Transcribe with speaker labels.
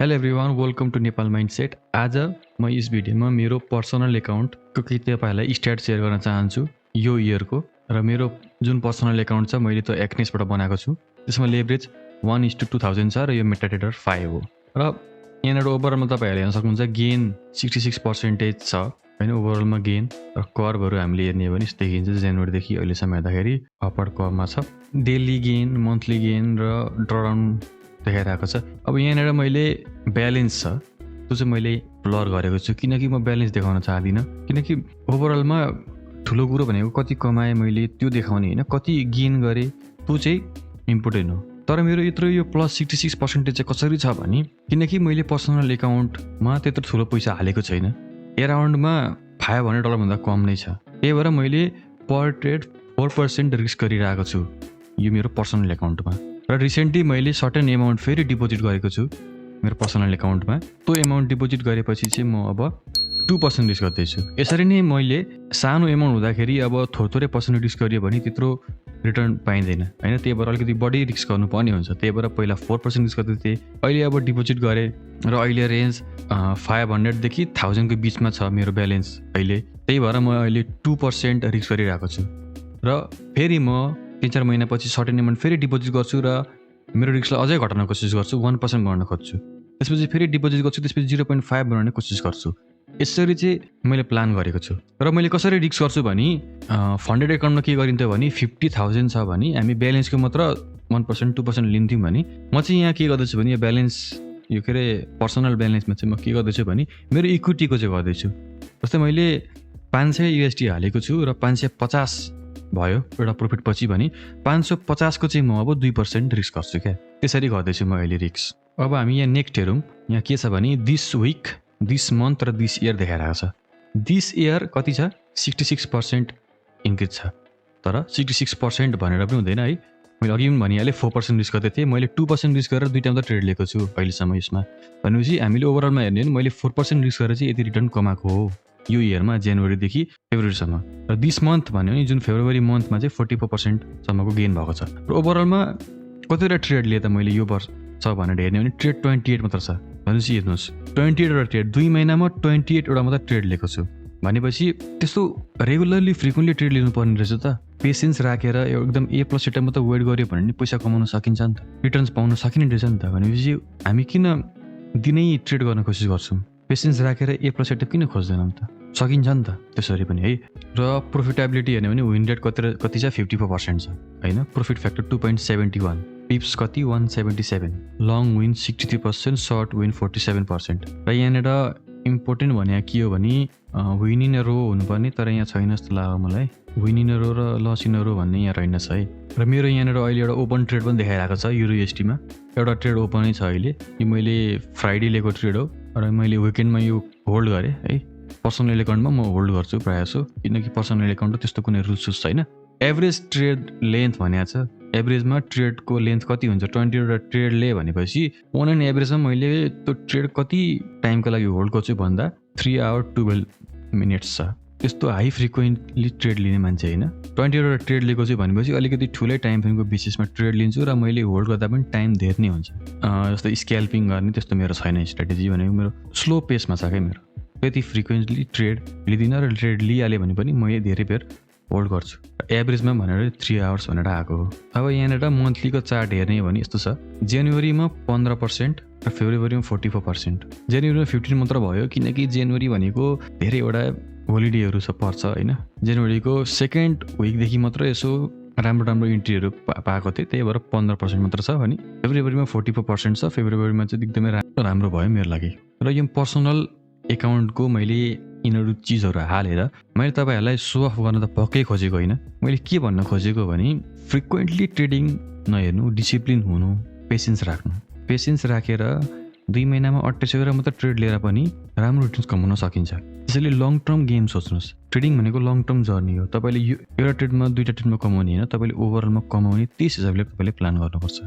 Speaker 1: Hello everyone, welcome to Nepal Mindset. आज म यस भिडियोमा मेरो पर्सनल एकाउन्टको केही तपाईँहरूलाई स्ट्याट सेयर गर्न चाहन्छु यो इयरको। र मेरो जुन पर्सनल एकाउन्ट छ मैले त्यो एक्नेसबाट बनाएको छु। त्यसमा लेभरेज 1:2000 छ र यो मेटाट्रेडर 5 हो। र यहाँनिर ओभरअलमा तपाईँहरूले हेर्न सक्नुहुन्छ गेन 66% छ होइन। ओभरअलमा गेन र कर्भहरू हामीले हेर्ने हो भने यस्तो देखिन्छ। जनवरीदेखि अहिलेसम्म हेर्दाखेरि अपर कर्भमा छ। डेली गेन, मन्थली गेन र ड्रडाउन देखाइरहेको छ। अब यहाँनिर मैले ब्यालेन्स छ त्यो चाहिँ मैले ब्लर गरेको छु किनकि म ब्यालेन्स देखाउन चाहदिनँ। किनकि ओभरअलमा ठुलो कुरो भनेको कति कमाएँ मैले त्यो देखाउने होइन, कति गेन गरेँ त्यो चाहिँ इम्पोर्टेन्ट हो। तर मेरो यत्रो यो प्लस 66% चाहिँ कसरी छ भने किनकि मैले पर्सनल एकाउन्टमा त्यत्रो ठुलो पैसा हालेको छैन। एराउन्डमा $500 कम नै छ। त्यही भएर मैले पर ट्रेड 4% रिस्क गरिरहेको छु यो मेरो पर्सनल एकाउन्टमा। र रिसेन्टली मैले सर्टेन एमाउन्ट फेरि डिपोजिट गरेको छु मेरो पर्सनल एकाउन्टमा। त्यो एमाउन्ट डिपोजिट गरेपछि चाहिँ म अब 2% रिस्क गर्दैछु। यसरी नै मैले सानो एमाउन्ट हुँदाखेरि अब थोरै पर्सेन्ट रिस्क गरियो भने त्यत्रो रिटर्न पाइँदैन होइन। त्यही भएर अलिकति बढी रिस्क गर्नुपर्ने हुन्छ। त्यही भएर पहिला 4% रिस्क गर्दै थिएँ, अहिले अब डिपोजिट गरेँ र अहिले रेन्ज 500 देखि 1000 को बिचमा छ मेरो ब्यालेन्स अहिले। त्यही भएर म अहिले 2% रिस्क गरिरहेको छु। र फेरि म 3-4 महिनापछि सर्टेन एमाउन्ट फेरि डिपोजिट गर्छु र मेरो रिस्कलाई अझै घटाउन कोसिस गर्छु, 1% बनाउन खोज्छु। त्यसपछि फेरि डिपोजिट गर्छु, त्यसपछि 0.5 बनाउने कोसिस गर्छु। यसरी चाहिँ मैले प्लान गरेको छु। र मैले कसरी रिस्क गर्छु भने फन्डेड एकाउन्टमा के गरिन्थ्यो भने 50,000 छ भने हामी ब्यालेन्सको मात्र 1% 2% लिन्थ्यौँ भने म चाहिँ यहाँ के गर्दैछु भने यो ब्यालेन्स यो के अरे पर्सनल ब्यालेन्समा चाहिँ म के गर्दैछु भने मेरो इक्विटीको चाहिँ गर्दैछु। जस्तै मैले $500 हालेको छु र 550 भयो एउटा प्रफिट पछि भने 550 को चाहिँ म अब 2% रिस्क गर्छु क्या। त्यसरी गर्दैछु म अहिले रिस्क। अब हामी यहाँ नेक्स्ट हेरौँ। यहाँ के छ भने दिस विक, दिस मन्थ र दिस इयर देखाइरहेको छ। दिस इयर कति छ? 66% इन्क्रिज छ। तर 66% भनेर पनि हुँदैन है। मैले अघि पनि भनिहालेँ 4% रिस्क गर्दै थिएँ। मैले 2% रिस्क गरेर दुईटा मात्रै ट्रेड लिएको छु अहिलेसम्म यसमा। भनेपछि हामीले ओभरअलमा हेर्ने हो भने मैले 4% रिस्क गरेर चाहिँ यति रिटर्न कमाएको हो यो इयरमा, जनवरीदेखि फेब्रुअरीसम्म। र दिस मन्थ भन्यो भने जुन फेब्रुअरी मन्थमा चाहिँ 44% सम्मको गेन भएको छ। र ओभरअलमा कतिवटा ट्रेड लिए त मैले यो वर्ष छ भनेर हेर्ने हो भने ट्रेड 28 मात्र छ। भनेपछि हेर्नुहोस् 28 वटा ट्रेड, 2 महिनामा 28 वटा मात्र ट्रेड लिएको छु। भनेपछि त्यस्तो रेगुलरली फ्रिक्वेन्टली ट्रेड लिनुपर्ने रहेछ त। पेसेन्स राखेर एकदम A+ सेटअपमा त वेट गऱ्यो भने नि पैसा कमाउन सकिन्छ नि त, रिटर्न्स पाउन सकिने रहेछ नि त। भनेपछि हामी किन दिनै ट्रेड गर्न कोसिस गर्छौँ? पेसेन्स राखेर A+ सेटअप किन खोज्दैनौँ त? सकिन्छ नि त त्यसरी पनि है। र प्रोफिटेबिलिटी हेर्ने भने विन रेट कति छ? 54% छ होइन। प्रोफिट फ्याक्टर 2.71, पिप्स कति? 177, लङ विन 63%, सर्ट विन 47%। र यहाँनिर इम्पोर्टेन्ट भने के हो भने विन इन रो हुनुपर्ने, तर यहाँ छैन जस्तो लाग्यो मलाई। विन इन रो र लस इन रो भन्ने यहाँ रहेनछ है। र मेरो यहाँनिर अहिले एउटा ओपन ट्रेड पनि देखाइरहेको छ USDमा। एउटा ट्रेड ओपनै छ अहिले। यो मैले फ्राइडे लिएको ट्रेड हो र मैले विकेन्डमा यो होल्ड गरेँ है। पर्सनल एकाउन्टमा म होल्ड गर्छु प्रायः जसो, किनकि पर्सनल एकाउन्टमा त्यस्तो कुनै रुल्स छैन। एभरेज ट्रेड लेन्थ भनेको छ। एभरेजमा ट्रेडको लेन्थ कति हुन्छ? 20 वटा ट्रेड ले भनेपछि अन एन एभरेजमा मैले त्यो ट्रेड कति टाइमको लागि होल्ड गर्छु भन्दा 3 आवर 12 मिनट्स छ। त्यस्तो हाई फ्रिक्वेन्टली ट्रेड लिने मान्छे होइन। 20 वटा ट्रेड लिएको छु भनेपछि अलिकति ठुलै टाइम फ्रेमको बेसिसमा ट्रेड लिन्छु र मैले होल्ड गर्दा पनि टाइम धेरै नै हुन्छ। जस्तै स्क्याल्पिङ गर्ने त्यस्तो मेरो छैन स्ट्राटेजी भनेको। मेरो स्लो पेसमा छ क्या मेरो। त्यति फ्रिक्वेन्टली ट्रेड लिँदिनँ र ट्रेड लिइहालेँ भने पनि मैले धेरै बेर होल्ड गर्छु। एभरेजमा भनेर 3 आवर्स भनेर आएको हो। अब यहाँनिर मन्थलीको चार्ट हेर्ने हो भने यस्तो छ। जनवरीमा 15% र फेब्रुअरीमा 44%। जनवरीमा 15 मात्र भयो किनकि जनवरी भनेको धेरैवटा होलिडेहरू पर्छ होइन। जनवरीको 2nd विकदेखि मात्र यसो राम्रो इन्ट्रीहरू पाएको थिएँ, त्यही भएर 15% मात्र छ भने फेब्रुअरीमा 44% छ। फेब्रुअरीमा चाहिँ एकदमै राम्रो भयो मेरो लागि। र यो पर्सनल एकाउन्टको मैले यिनीहरू चिजहरू हालेर मैले तपाईँहरूलाई सो अफ गर्न त पक्कै खोजेको होइन। मैले के भन्न खोजेको भने फ्रिक्वेन्टली ट्रेडिङ नहेर्नु, डिसिप्लिन हुनु, पेसेन्स राख्नु। पेसेन्स राखेर 2 महिनामा 28 वटा मात्र ट्रेड लिएर पनि राम्रो रिटर्न्स कमाउन सकिन्छ। त्यसैले लङ टर्म गेम सोच्नुहोस्। ट्रेडिङ भनेको लङ टर्म जर्नी हो। तपाईँले एउटा ट्रेडमा 2टा ट्रेडमा कमाउने होइन, तपाईँले ओभरअलमा कमाउने त्यस हिसाबले तपाईँले प्लान गर्नुपर्छ।